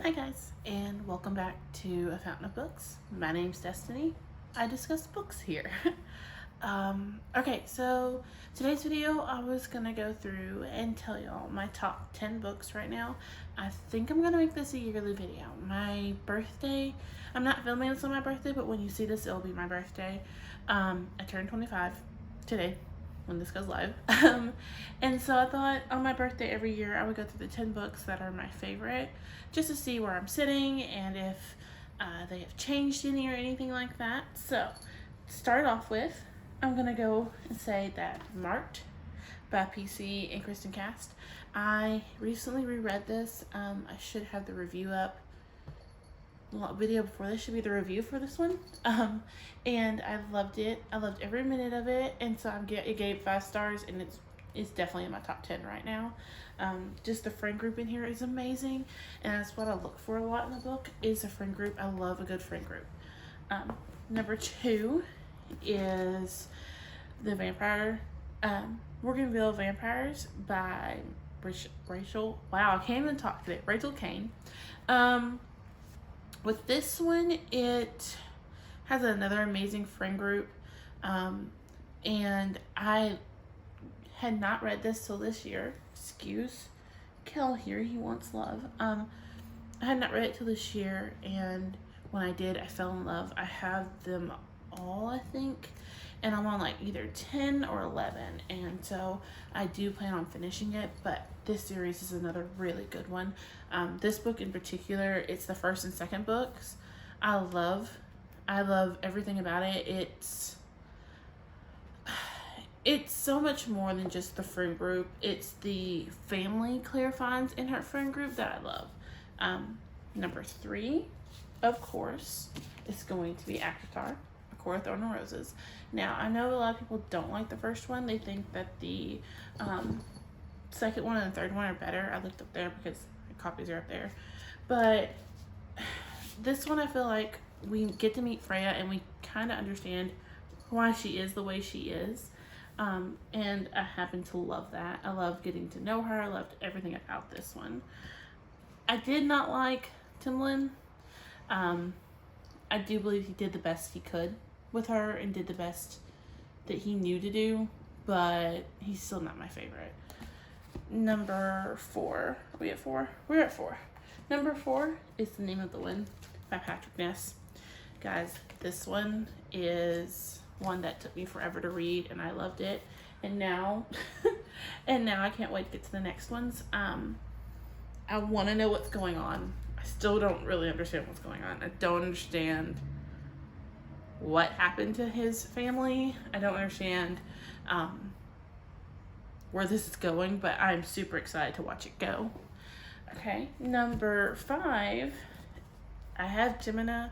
Hi guys, and welcome back to A Fountain of Books. My name's Destiny. I discuss books here. Okay, so today's video I was gonna go through and tell y'all my top 10 books right now. I think I'm gonna make this a yearly video. My birthday, I'm not filming this on my birthday, but when you see this, it'll be my birthday. I turned 25 today when this goes live. And so I thought on my birthday every year I would go through the 10 books that are my favorite just to see where I'm sitting and if they have changed any or anything like that. So to start off with, I'm gonna go and say that Marked by PC and Kristen Cast. I recently reread this. I should have the review up. Video before this should be the review for this one, and I loved it. I loved every minute of it, and so it gave 5 stars, and it's definitely in my top 10 right now. Just the friend group in here is amazing, and that's what I look for a lot in a book is a friend group. I love a good friend group. Number 2 is the Morganville Vampires by Rachel. Wow, I can't even talk today. Rachel Kane. With this one, it has another amazing friend group, and I had not read this till this year. Excuse Kel here, he wants love. I had not read it till this year, and when I did, I fell in love. I have them all, I think, and I'm on like either 10 or 11, and so I do plan on finishing it, but this series is another really good one. This book in particular, it's the first and second books. I love everything about it. It's so much more than just the friend group. It's the family Claire finds in her friend group that I love. Number 3, of course, is going to be Akatar, A Court of Thorns and Roses. Now, I know a lot of people don't like the first one. They think that the second one and the third one are better. I looked up there because my copies are up there. But this one, I feel like we get to meet Freya and we kind of understand why she is the way she is. And I happen to love that. I love getting to know her. I loved everything about this one. I did not like Timlin. I do believe he did the best he could with her and did the best that he knew to do, but he's still not my favorite. Number 4. Are we at 4? We're at 4. Number 4 is The Name of the Wind by Patrick Ness. Guys, this one is one that took me forever to read, and I loved it. And now, I can't wait to get to the next ones. I want to know what's going on. I still don't really understand what's going on. I don't understand what happened to his family. I don't understand where this is going, but I'm super excited to watch it go. Okay, number 5, I have Gemini,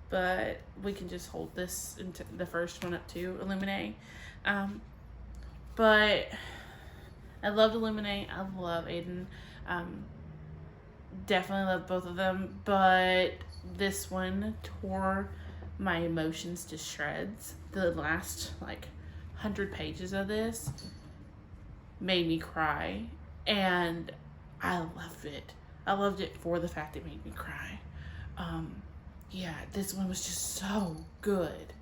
but we can just hold this into the first one up to Illuminate. But I loved Illuminate. I love Aiden. Definitely love both of them, but this one tore my emotions to shreds. The last 100 pages of this made me cry, and I loved it. I loved it for the fact it made me cry. Yeah, this one was just so good.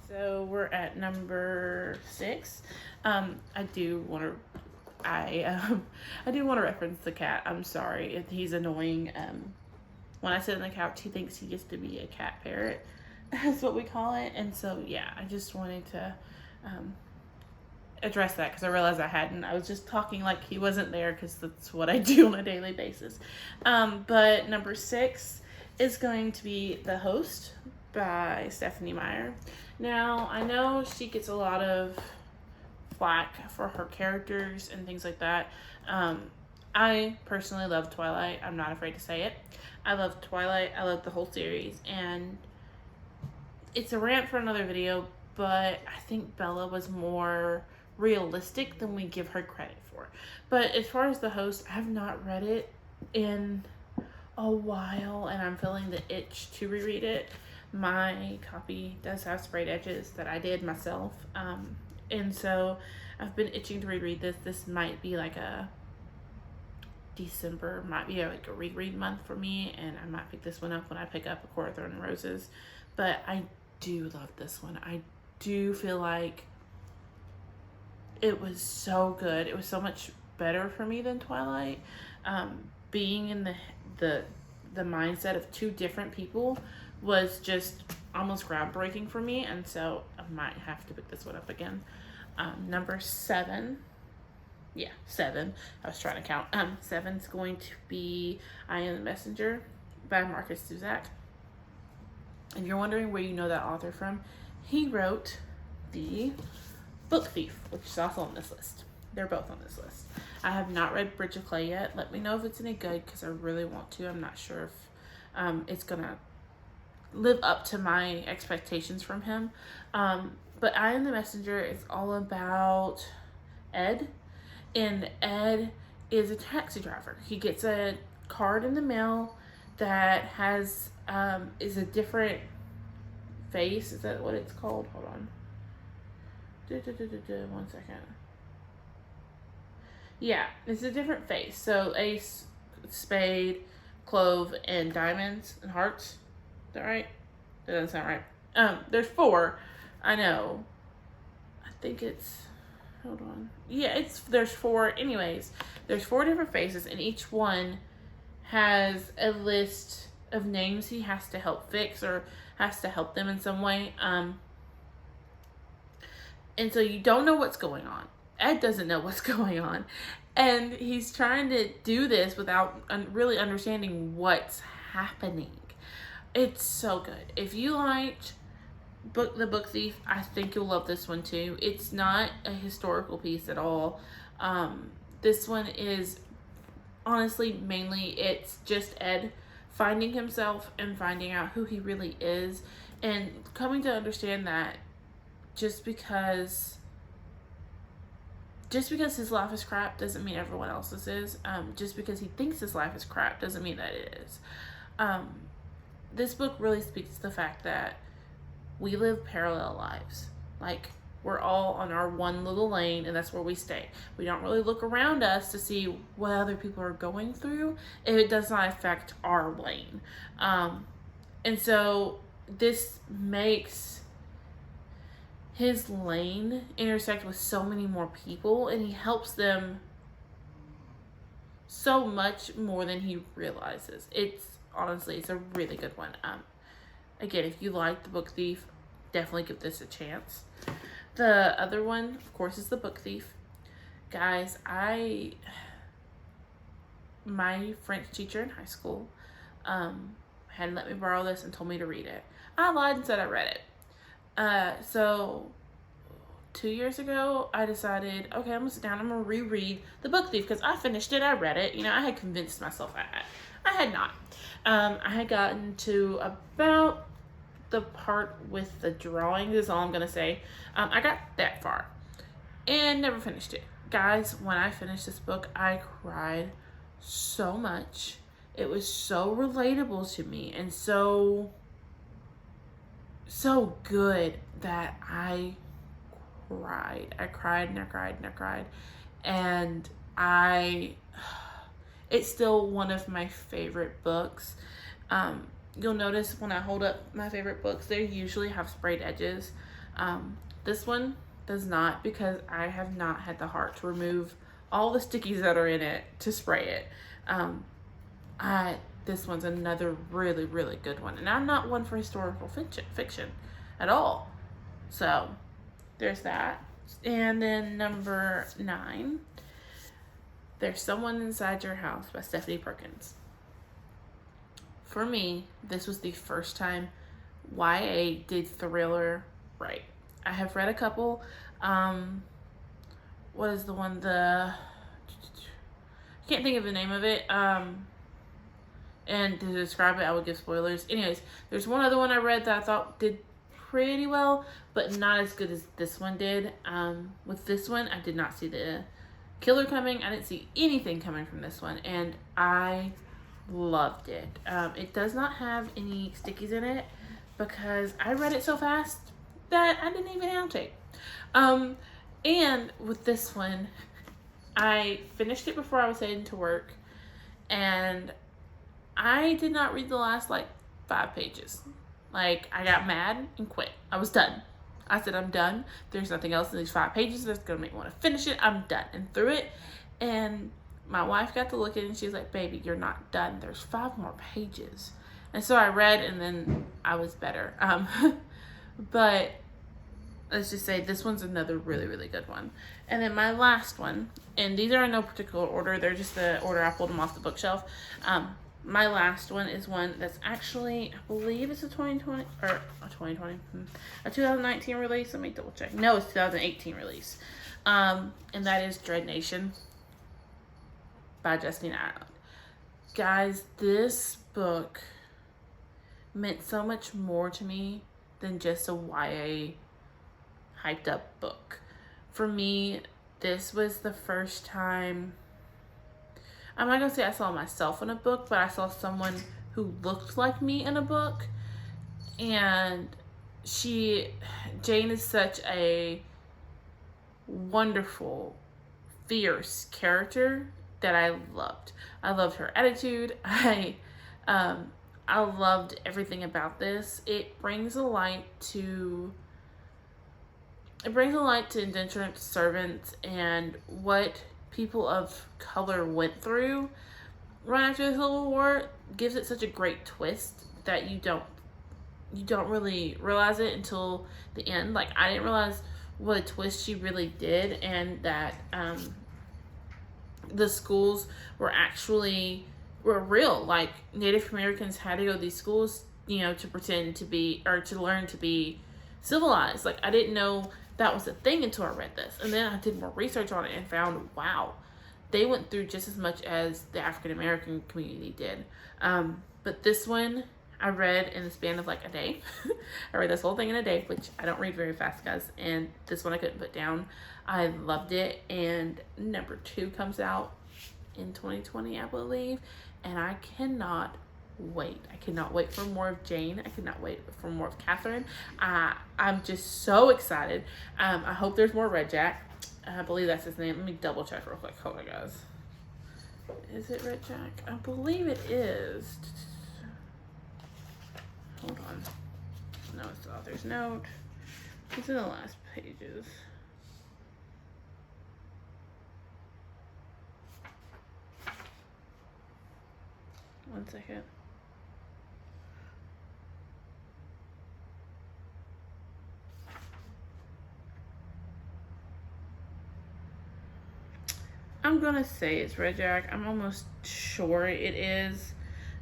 So we're at number 6. I do want to reference the cat. I'm sorry, he's annoying. When I sit on the couch, he thinks he gets to be a cat parrot. That's what we call it. And so, yeah, I just wanted to address that because I realized I hadn't. I was just talking like he wasn't there because that's what I do on a daily basis. But number 6 is going to be The Host by Stephanie Meyer. Now, I know she gets a lot of flack for her characters and things like that. I personally love Twilight. I'm not afraid to say it. I love Twilight. I love the whole series, and it's a rant for another video, but I think Bella was more realistic than we give her credit for. But as far as The Host, I have not read it in a while, and I'm feeling the itch to reread it. My copy does have sprayed edges that I did myself, and so I've been itching to reread this. This might be like a December might be like a reread month for me, and I might pick this one up when I pick up A Court of Thorns and Roses. But I do love this one. I do feel like it was so good. It was so much better for me than Twilight. Being in the mindset of two different people was just almost groundbreaking for me, and so I might have to pick this one up again. Number 7. Yeah, 7. I was trying to count. 7's going to be I Am the Messenger by Marcus Zusak. If you're wondering where you know that author from, he wrote The Book Thief, which is also on this list. They're both on this list. I have not read Bridge of Clay yet. Let me know if it's any good, because I really want to. I'm not sure if it's going to live up to my expectations from him. But I Am the Messenger is all about Ed. And Ed is a taxi driver. He gets a card in the mail that has is a different face. Is that what it's called? Hold on. 1 second. Yeah, it's a different face. So ace, spade, clove, and diamonds and hearts. Is that right? That doesn't sound right. There's 4. I know. I think it's, hold on. Yeah, there's 4. Anyways, there's 4 different faces, and each one has a list of names he has to help fix or has to help them in some way. And so you don't know what's going on. Ed doesn't know what's going on. And he's trying to do this without really understanding what's happening. It's so good. If you liked The Book Thief, I think you'll love this one too. It's not a historical piece at all. This one is honestly mainly it's just Ed finding himself and finding out who he really is, and coming to understand that just because his life is crap doesn't mean everyone else's is. Just because he thinks his life is crap doesn't mean that it is. This book really speaks to the fact that we live parallel lives. Like, we're all on our one little lane, and that's where we stay. We don't really look around us to see what other people are going through if it does not affect our lane. And so this makes his lane intersect with so many more people, and he helps them so much more than he realizes. It's a really good one. Again, if you like The Book Thief, definitely give this a chance. The other one, of course, is The Book Thief. Guys, my French teacher in high school had let me borrow this and told me to read it. I lied and said I read it. So 2 years ago, I decided, okay, I'm gonna sit down, I'm gonna reread The Book Thief, because I finished it, I read it. You know, I had convinced myself I had not. I had gotten to about the part with the drawings is all I'm gonna say. I got that far and never finished it. Guys, when I finished this book, I cried so much. It was so relatable to me and so good that I cried. I cried and I cried and I cried. And it's still one of my favorite books. You'll notice when I hold up my favorite books, they usually have sprayed edges. This one does not, because I have not had the heart to remove all the stickies that are in it to spray it. This one's another really, really good one. And I'm not one for historical fiction at all. So there's that. And then number 9, There's Someone Inside Your House by Stephanie Perkins. For me, this was the first time YA did thriller right. I have read a couple. What is the one? I can't think of the name of it. And to describe it, I would give spoilers. Anyways, there's one other one I read that I thought did pretty well, but not as good as this one did. With this one, I did not see the killer coming. I didn't see anything coming from this one, and I loved it. It does not have any stickies in it because I read it so fast that I didn't even annotate. And with this one, I finished it before I was heading to work. and I did not read the last like 5 pages. Like, I got mad and quit. I was done. I said, I'm done. There's nothing else in these 5 pages that's gonna make me want to finish it. I'm done. And threw it. And my wife got to look at it and she was like, baby, you're not done. There's 5 more pages. And so I read, and then I was better. But let's just say this one's another really, really good one. And then my last one, and these are in no particular order. They're just the order I pulled them off the bookshelf. My last one is one that's actually, I believe it's a 2020, or a 2020, a 2019 release. Let me double check. No, it's 2018 release. And that is Droid Nation by Justine Ireland. Guys, this book meant so much more to me than just a YA hyped up book. For me, this was the first time, I'm not gonna say I saw myself in a book, but I saw someone who looked like me in a book. And Jane is such a wonderful, fierce character that I loved. I loved her attitude. I loved everything about this. It brings a light to indentured servants and what people of color went through right after the Civil War. Gives it such a great twist that you don't really realize it until the end. Like, I didn't realize what a twist she really did, and that the schools were real. Like, Native Americans had to go to these schools, you know, to pretend to be, or to learn to be civilized. Like, I didn't know that was a thing until I read this. And then I did more research on it and found, wow, they went through just as much as the African American community did. But this one I read in the span of like a day. I read this whole thing in a day, which I don't read very fast, guys. And this one I couldn't put down. I loved it. And number 2 comes out in 2020, I believe. And I cannot wait. I cannot wait for more of Jane. I cannot wait for more of Catherine. I'm just so excited. I hope there's more Red Jack. I believe that's his name. Let me double check real quick. Hold on, guys. Is it Red Jack? I believe it is. Hold on. No, it's the author's note. It's in the last pages. One second. I'm gonna say it's Red Jack. I'm almost sure it is.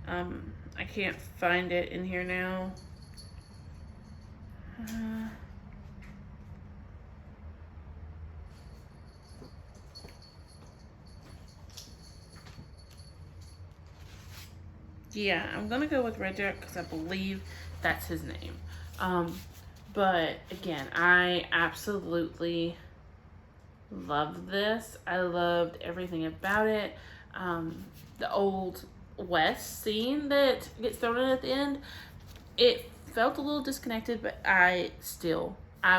I can't find it in here now. Yeah, I'm gonna go with Red Jack because I believe that's his name. But again, I absolutely loved this. I loved everything about it. The old West scene that gets thrown in at the end, it felt a little disconnected, but I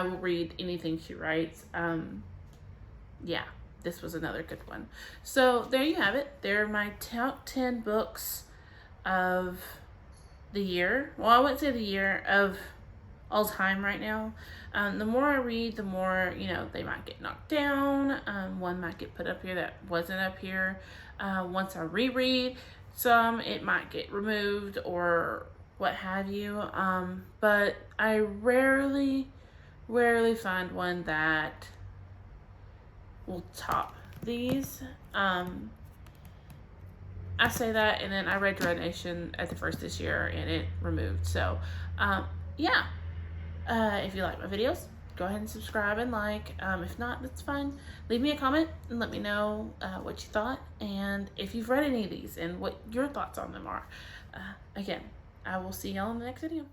will read anything she writes. Yeah, this was another good one. So there you have it. They're my top 10 books of the year. Well, I wouldn't say the year, of all time right now. The more I read, the more, you know, they might get knocked down. One might get put up here that wasn't up here. Once I reread some, it might get removed or what have you. But I rarely find one that will top these. I say that, and then I read Droid Nation at the first this year, and it removed. So, yeah. If you like my videos, go ahead and subscribe and like. If not, that's fine. Leave me a comment and let me know what you thought, and if you've read any of these and what your thoughts on them are. Again, I will see y'all in the next video.